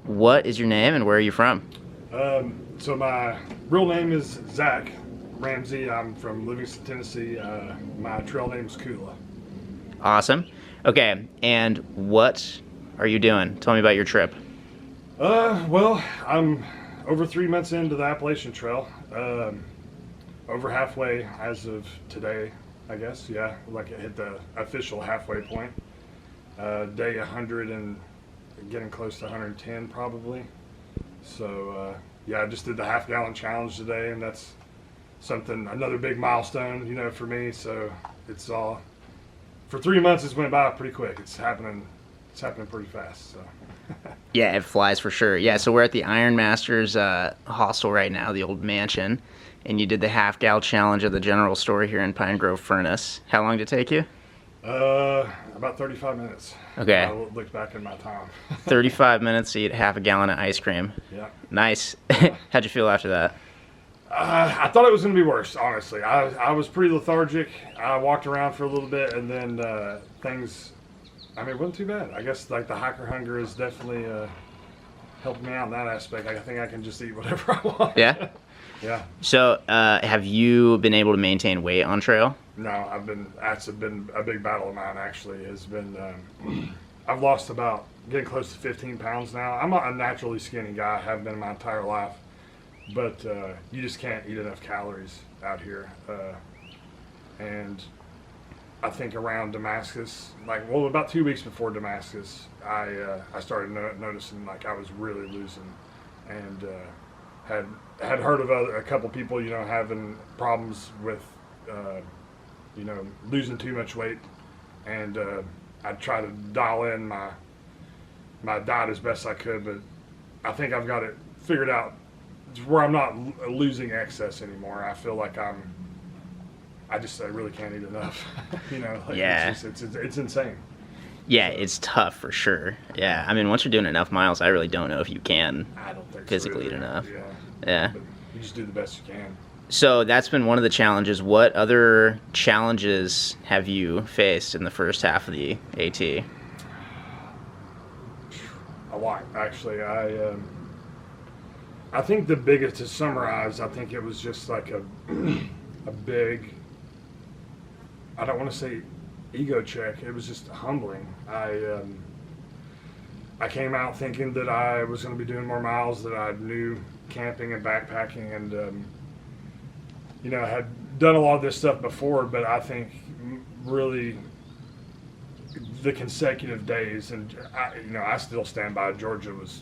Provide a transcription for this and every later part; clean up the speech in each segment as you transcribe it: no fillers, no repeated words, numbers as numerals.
what is your name and where are you from? So my real name is Zach Ramsey. I'm from Livingston, Tennessee. My trail name is Kula. Awesome. Okay, and what are you doing? Tell me about your trip. Well, I'm over 3 months into the Appalachian Trail. Over halfway as of today, I guess. Yeah, like it hit the official halfway point. Day 100 and getting close to 110 probably. So yeah, I just did the half-gallon challenge today, and that's another big milestone, for me. So it's all for 3 months. It's went by pretty quick. It's happening pretty fast. So. Yeah, it flies for sure. Yeah, so we're at the Iron Masters hostel right now, the old mansion, and you did the half-gal challenge at the general store here in Pine Grove Furnace. How long did it take you? About 35 minutes. Okay. I looked back in my time. 35 minutes to eat half a gallon of ice cream. Yeah. Nice. How'd you feel after that? I thought it was going to be worse, honestly. I was pretty lethargic. I walked around for a little bit, and then it wasn't too bad. I guess like the hiker hunger is definitely helped me out in that aspect. I think I can just eat whatever I want. Yeah? Yeah. So, have you been able to maintain weight on trail? No, that's been a big battle of mine, actually. I've lost about getting close to 15 pounds now. I'm not a naturally skinny guy. I have been my entire life. But you just can't eat enough calories out here. And I think around Damascus, about 2 weeks before Damascus, I started noticing like I was really losing, and had heard of a couple people, having problems with, losing too much weight, and I tried to dial in my diet as best I could, but I think I've got it figured out where I'm not losing excess anymore. I feel like I really can't eat enough. Yeah. It's insane. Yeah, it's tough for sure. Yeah, I mean, once you're doing enough miles, I really don't know if you can I don't think physically so eat enough. Yeah. Yeah. But you just do the best you can. So that's been one of the challenges. What other challenges have you faced in the first half of the AT? A lot, actually. I think the biggest, to summarize, I think it was just like a big, I don't want to say ego check. It was just humbling. I came out thinking that I was going to be doing more miles, that I knew camping and backpacking, and I had done a lot of this stuff before, but I think really the consecutive days, and I still stand by Georgia was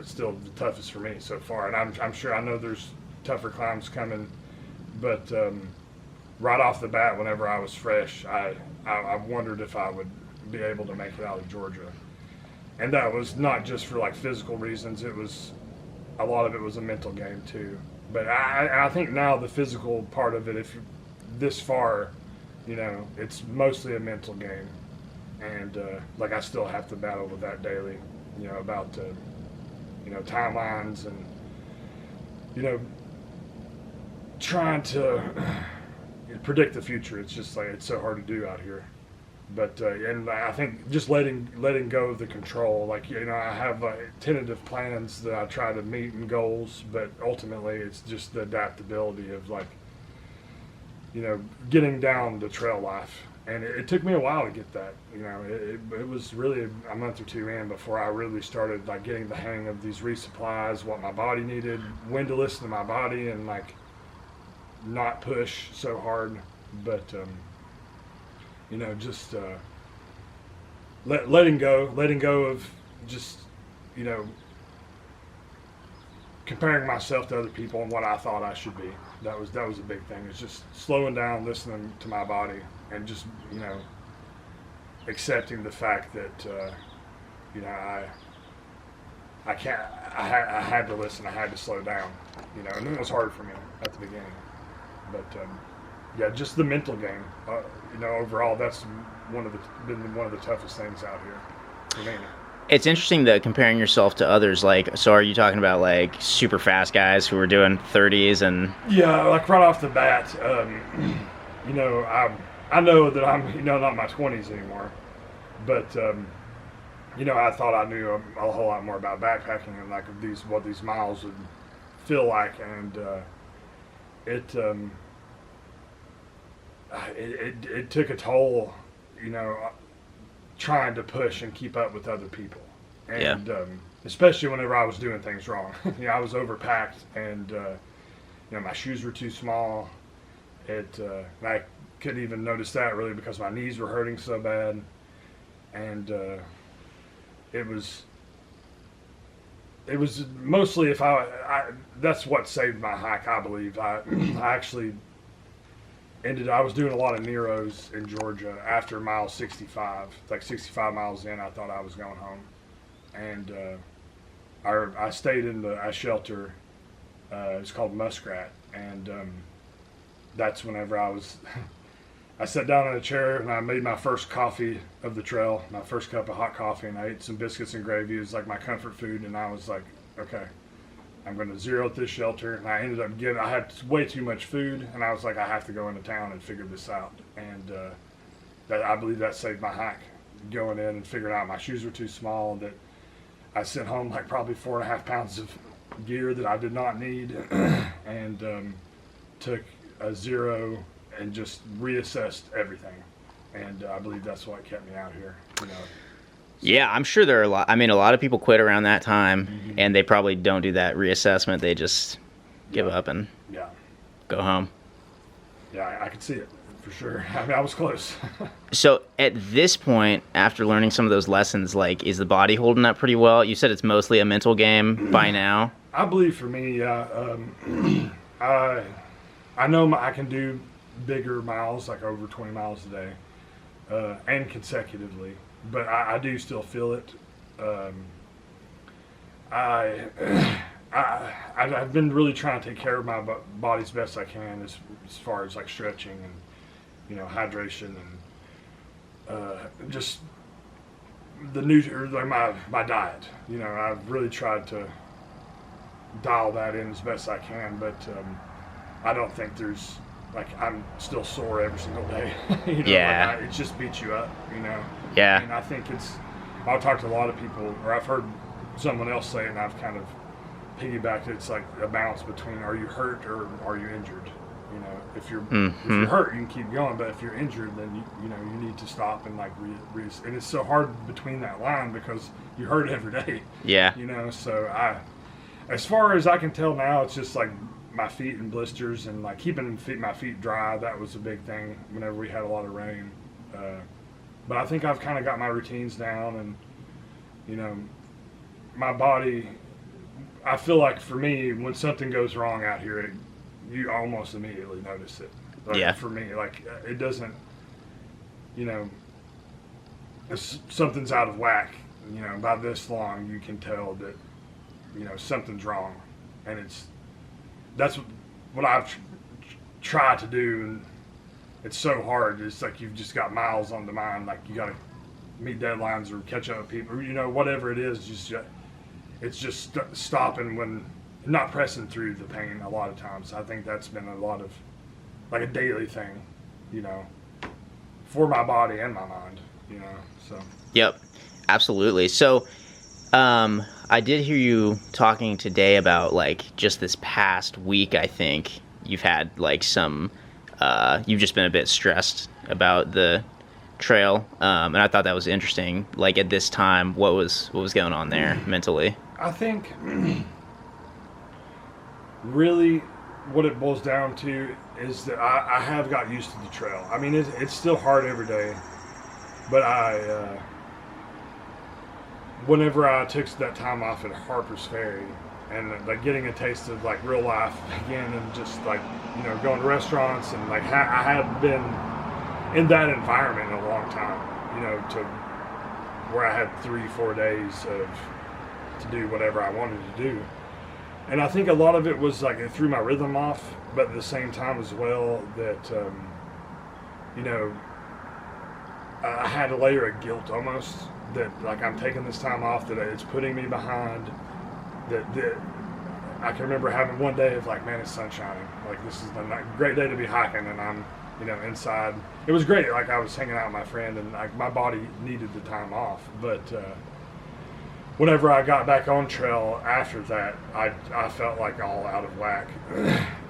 still the toughest for me so far, and I'm sure I know there's tougher climbs coming, but right off the bat, whenever I was fresh, I wondered if I would be able to make it out of Georgia, and that was not just for like physical reasons. It was a lot of it was a mental game too. But I think now the physical part of it, if you're this far, it's mostly a mental game, and I still have to battle with that daily, about timelines and trying to predict the future. It's just like it's so hard to do out here. But and I think just letting go of the control, I have tentative plans that I try to meet and goals, but ultimately it's just the adaptability of getting down the trail life, and it took me a while to get that. It was really a month or two in before I really started getting the hang of these resupplies, what my body needed, when to listen to my body, and not push so hard, but just letting go of just comparing myself to other people and what I thought I should be. That was a big thing. It's just slowing down, listening to my body, and just accepting the fact that I can't. I had to listen. I had to slow down. And it was hard for me at the beginning, but yeah, just the mental game. Overall, that's been one of the toughest things out here for me. It's interesting that comparing yourself to others. So are you talking about super fast guys who are doing 30s and? Yeah, right off the bat, I know that I'm not in my 20s anymore, but I thought I knew a whole lot more about backpacking and like what these miles would feel like, and it, it took a toll, trying to push and keep up with other people, and especially whenever I was doing things wrong. I was overpacked, and my shoes were too small. I couldn't even notice that really because my knees were hurting so bad, and it was mostly if I that's what saved my hike, I believe. I actually I was doing a lot of Neros in Georgia after mile 65, like 65 miles in. I thought I was going home, and I stayed in a shelter. It's called Muskrat, and that's whenever I sat down in a chair and I made my first coffee of the trail, my first cup of hot coffee, and I ate some biscuits and gravy. It was like my comfort food, and I was like, okay, I'm going to zero at this shelter. And I ended up I had way too much food, and I was like, I have to go into town and figure this out. And I believe that saved my hike, going in and figuring out my shoes were too small, that I sent home like probably 4.5 pounds of gear that I did not need, and took a zero and just reassessed everything, and I believe that's what kept me out here. Yeah, I'm sure there are a lot of people quit around that time, and they probably don't do that reassessment. They just give up and go home. Yeah, I could see it for sure. I mean, I was close. So at this point, after learning some of those lessons, like, is the body holding up pretty well? You said it's mostly a mental game by now. I believe for me, I know I can do bigger miles, like over 20 miles a day, and consecutively, but I do still feel it. I've been really trying to take care of my body as best I can, as far as like stretching and hydration and just the my diet. I've really tried to dial that in as best I can, but I don't think there's I'm still sore every single day. It just beats you up. Yeah. And I think I've talked to a lot of people, or I've heard someone else say it, and I've kind of piggybacked it. It's like a balance between, are you hurt or are you injured? If you're hurt, you can keep going, but if you're injured, then you need to stop and and it's so hard between that line because you hurt every day. Yeah. So as far as I can tell now, it's just like my feet and blisters, and like keeping my feet dry. That was a big thing whenever we had a lot of rain. But I think I've kind of got my routines down, and my body, I feel like for me, when something goes wrong out here, you almost immediately notice it. For me, it doesn't, if something's out of whack, by this long, you can tell that, something's wrong. And that's what I've tried to do, and it's so hard. It's like you've just got miles on the mind. Like you got to meet deadlines or catch up with people, or, whatever it is. It's just stopping when not pressing through the pain a lot of times. I think that's been a lot of like a daily thing, for my body and my mind, so. Yep, absolutely. So I did hear you talking today about just this past week. I think you've had you've just been a bit stressed about the trail, and I thought that was interesting. At this time, what was going on there mentally? I think really what it boils down to is that I have got used to the trail. I mean, it's still hard every day, but whenever I took that time off at Harper's Ferry and getting a taste of real life again, and just going to restaurants, and I had been in that environment in a long time, to where I had 3-4 days to do whatever I wanted to do. And I think a lot of it was it threw my rhythm off, but at the same time as well that, I had a layer of guilt almost that I'm taking this time off, that it's putting me behind, that I can remember having one day of man, it's sun shining. This is a great day to be hiking, and I'm, inside. It was great. I was hanging out with my friend, and my body needed the time off, but whenever I got back on trail after that, I felt like all out of whack,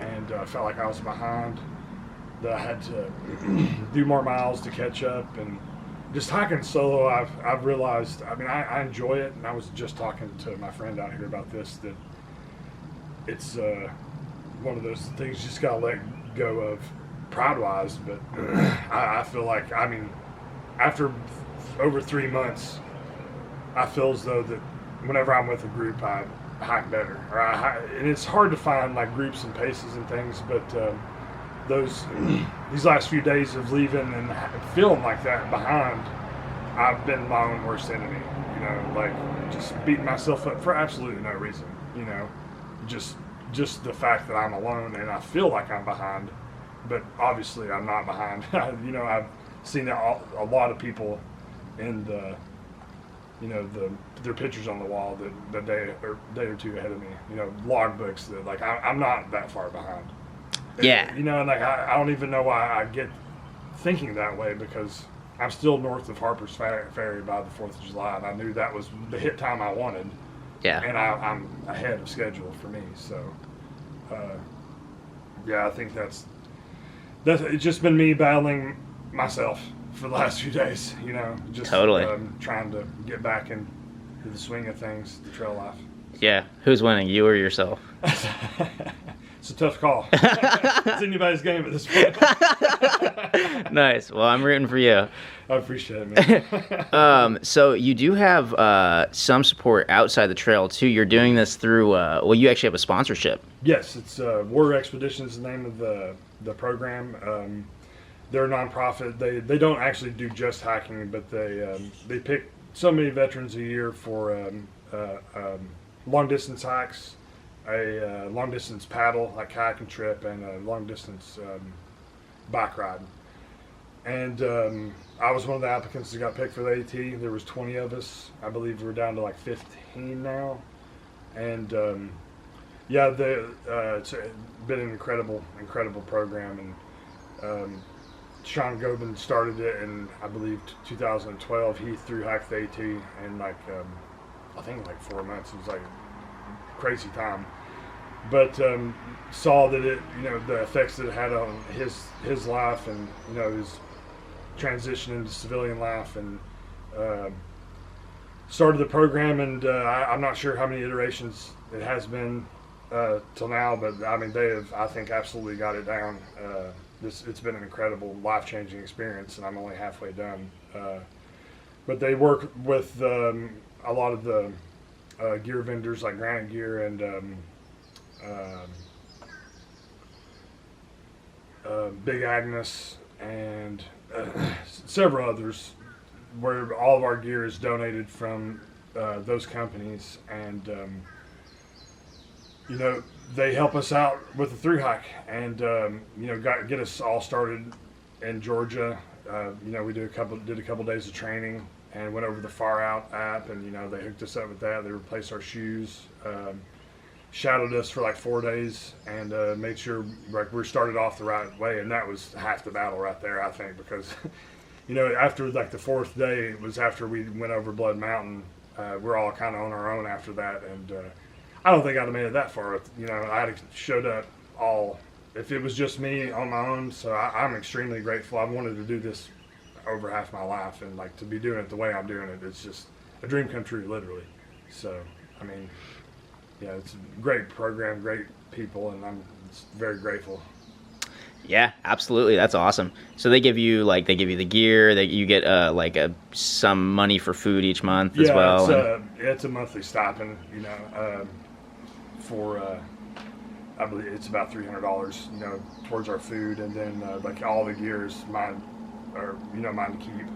and felt like I was behind. That I had to do more miles to catch up, and just hiking solo. I've realized. I mean, I enjoy it, and I was just talking to my friend out here about this. That it's one of those things you just gotta let go of pride wise. But I feel like, I mean, after over 3 months, I feel as though that whenever I'm with a group, I hike better. And it's hard to find like groups and paces and things, but these last few days of leaving and feeling like that behind, I've been my own worst enemy. You know, like just beating myself up for absolutely no reason. You know, just the fact that I'm alone and I feel like I'm behind, but obviously I'm not behind. You know, I've seen a lot of people in their pictures on the wall that day or two ahead of me. You know, log books that like I'm not that far behind. Yeah. You know, and like I don't even know why I get thinking that way, because I'm still north of Harper's Ferry by the 4th of July, and I knew that was the hit time I wanted. Yeah. And I'm ahead of schedule for me. So, yeah, I think that's it's just been me battling myself for the last few days. You know, just totally trying to get back into the swing of things, the trail life. Yeah. Who's winning, you or yourself? It's a tough call. It's anybody's game at this point. Nice. Well, I'm rooting for you. I appreciate it, man. So you do have some support outside the trail too. You're doing this through. Well, you actually have a sponsorship. Yes, it's Warrior Expeditions is the name of the program. They're a nonprofit. They don't actually do just hiking, but they pick so many veterans a year for long distance hikes, a long distance paddle like kayaking trip, and a long distance bike ride. And I was one of the applicants that got picked for the AT. There was 20 of us. I believe we're down to like 15 now. And yeah, it's been an incredible program. And Sean Gobin started it in, I believe, 2012. He through hiked the AT in like I think like 4 months. It was like a crazy time. But saw that it, you know, the effects that it had on his life, and you know, his transition into civilian life, and started the program. And I'm not sure how many iterations it has been till now, but I mean, they have, I think, absolutely got it down. It's been an incredible, life-changing experience, and I'm only halfway done. But they work with a lot of the gear vendors like Granite Gear and Big Agnes and several others, where all of our gear is donated from those companies. And you know, they help us out with the thru hike, and you know, get us all started in Georgia. You know, we did a couple days of training and went over the Far Out app, and you know, they hooked us up with that. They replaced our shoes, shadowed us for like 4 days, and made sure like we started off the right way. And that was half the battle right there, I think, because you know, after like the 4th day, it was after we went over Blood Mountain. We're all kind of on our own after that, and I don't think I'd have made it that far. You know, I'd have showed up all if it was just me on my own. So I'm extremely grateful. I've wanted to do this over half my life, and like to be doing it the way I'm doing it, it's just a dream come true, literally. So I mean, yeah, it's a great program, great people, and I'm very grateful. Yeah, absolutely. That's awesome. So they give you the gear, that you get like some money for food each month as well. Yeah, it's a monthly stipend, you know, for I believe it's about $300, you know, towards our food, and then like all the gear is mine to keep.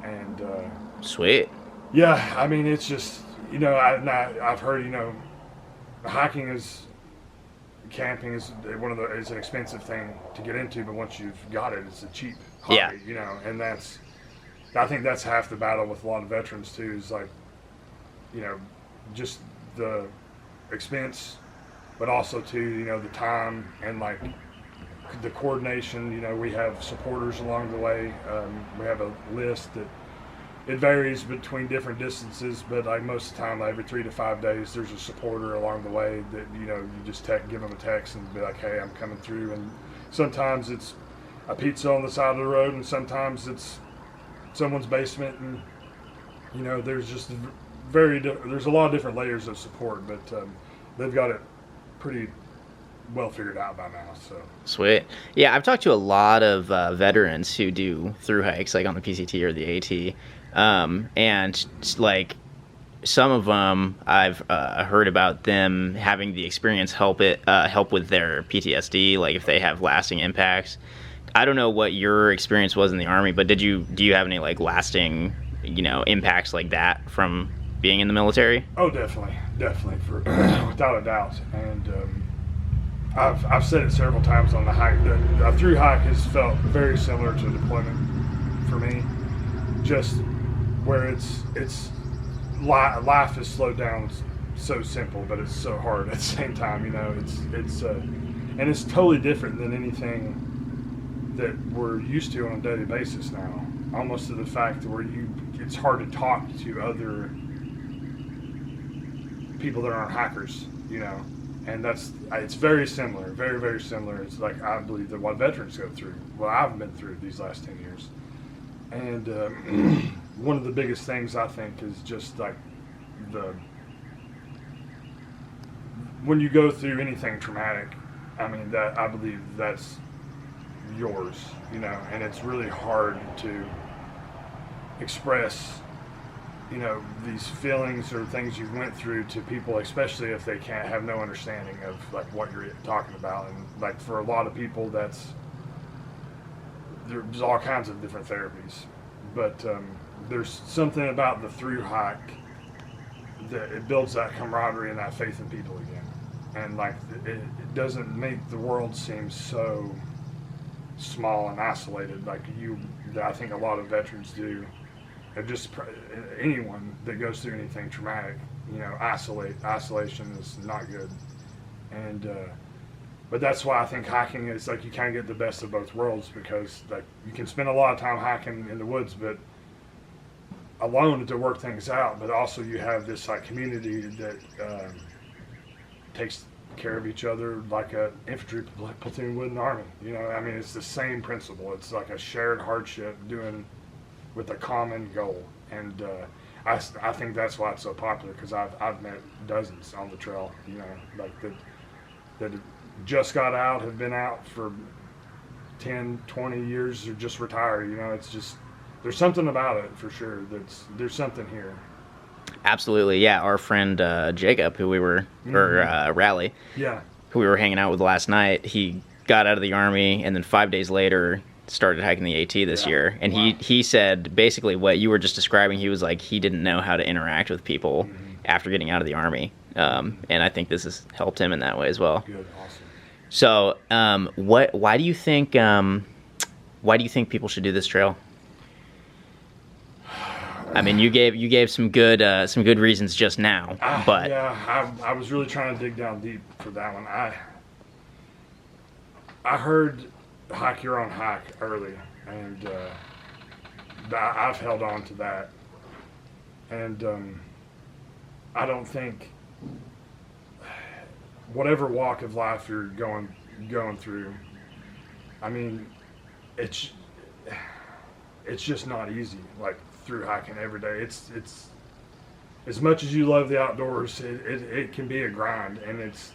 And sweet. Yeah, I mean, it's just, you know, I've heard, you know, camping is is an expensive thing to get into, but once you've got it, it's a cheap hobby. Yeah. You know, and I think that's half the battle with a lot of veterans too, is like, you know, just the expense, but also too, you know, the time and like the coordination. You know, we have supporters along the way. We have a list that it varies between different distances, but like most of the time, like every 3 to 5 days, there's a supporter along the way that you just give them a text and be like, "Hey, I'm coming through." And sometimes it's a pizza on the side of the road, and sometimes it's someone's basement, and there's just there's a lot of different layers of support, but they've got it pretty well figured out by now. So Sweet. Yeah, I've talked to a lot of veterans who do through hikes, like on the PCT or the AT, and like some of them, I've heard about them having the experience help with their PTSD, like if they have lasting impacts. I don't know what your experience was in the Army, but do you have any like lasting impacts like that from being in the military? Oh, definitely, for without a doubt. And I've said it several times on the hike that a through hike has felt very similar to deployment for me. Just where it's life is slowed down, so simple, but it's so hard at the same time. And it's totally different than anything that we're used to on a daily basis now. Almost to the fact where it's hard to talk to other people that aren't hikers, and it's very similar, very, very similar. It's like, I believe, that what veterans go through, what I've been through these last 10 years. And one of the biggest things I think is just like when you go through anything traumatic, I mean, that I believe that's yours, and it's really hard to express these feelings or things you went through to people, especially if they can't have no understanding of like what you're talking about. And like for a lot of people, there's all kinds of different therapies, but there's something about the through hike that it builds that camaraderie and that faith in people again, and like it doesn't make the world seem so small and isolated like I think a lot of veterans do. Just anyone that goes through anything traumatic, isolation is not good. And but that's why I think hiking is like you kind of get the best of both worlds, because like you can spend a lot of time hiking in the woods, but alone to work things out. But also you have this like community that takes care of each other like a infantry platoon would in the Army. I mean, it's the same principle. It's like a shared hardship doing with a common goal, and I think that's why it's so popular, because I've met dozens on the trail, like that just got out, have been out for 10, 20 years, or just retired. It's just, there's something about it for sure. There's something here. Absolutely, yeah. Our friend Jacob, who we were, or Rally, yeah, who we were hanging out with last night, he got out of the Army, and then 5 days later started hiking the AT this year. And wow. he said basically what you were just describing. He was like, he didn't know how to interact with people after getting out of the Army. And I think this has helped him in that way as well. Good, awesome. So, why do you think people should do this trail? I mean, you gave some good reasons just now, but yeah, I was really trying to dig down deep for that one. I heard hike your own hike early, and I've held on to that, and I don't think whatever walk of life you're going through, I mean, it's just not easy. Like through hiking every day, it's as much as you love the outdoors, it can be a grind, and it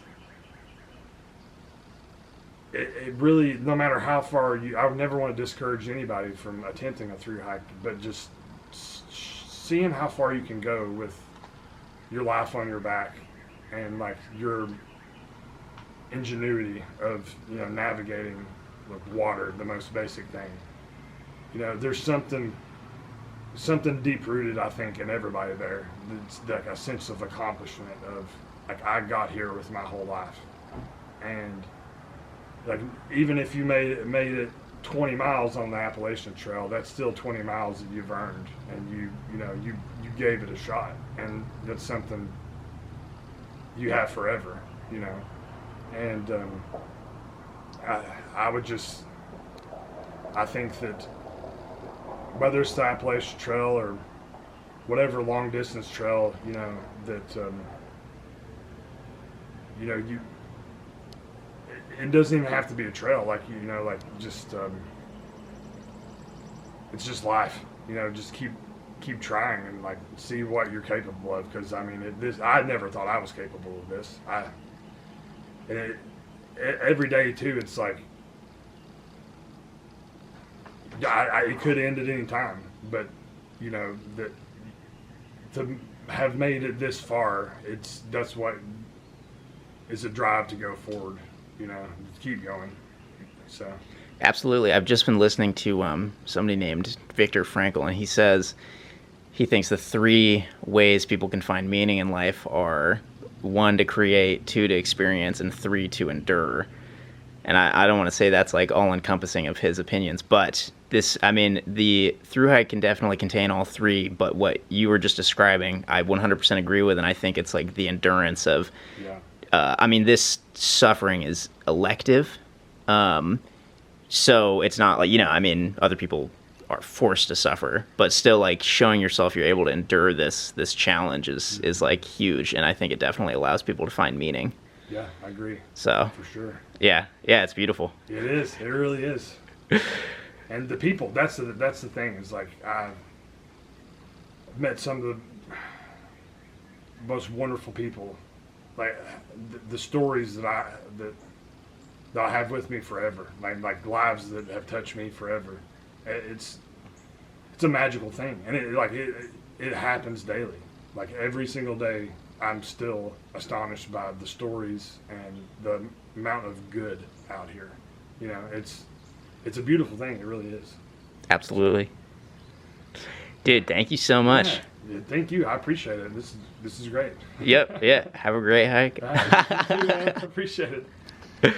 really, no matter how far I would never want to discourage anybody from attempting a through hike, but just seeing how far you can go with your life on your back, and like your ingenuity of navigating the water, the most basic thing. There's something deep rooted, I think, in everybody there. It's like a sense of accomplishment of like, I got here with my whole life, and like even if you made it 20 miles on the Appalachian Trail, that's still 20 miles that you've earned, and you gave it a shot, and that's something you have forever, and I think that whether it's the Appalachian Trail or whatever long distance trail, you know, that you know, it doesn't even have to be a trail, like, you know, like just it's just life, you know. Just keep trying and like see what you're capable of, because I mean I never thought I was capable of this. Every day too, it's like it could end at any time, but you know that to have made it this far, that's what is a drive to go forward, you know, keep going. So Absolutely. I've just been listening to somebody named Viktor Frankl, and he says he thinks the 3 ways people can find meaning in life are 1 to create, 2 to experience, and 3 to endure. And I don't want to say that's like all encompassing of his opinions, but the through hike can definitely contain all 3. But what you were just describing, I 100% agree with, and I think it's like the endurance of. yeah, This suffering is elective, so it's not like, other people are forced to suffer, but still, like, showing yourself you're able to endure this challenge is like huge, and I think it definitely allows people to find meaning. yeah, I agree. So For sure. yeah, it's beautiful. It is. It really is. And the people, that's the thing, is like I've met some of the most wonderful people. Like the stories that I have with me forever, like lives that have touched me forever. It's a magical thing, and it happens daily. Like every single day, I'm still astonished by the stories and the amount of good out here. You know, it's a beautiful thing. It really is. Absolutely. Dude, thank you so much. Yeah, thank you. I appreciate it. This is great. Yep, yeah. Have a great hike. All right, thank you, man. I appreciate it.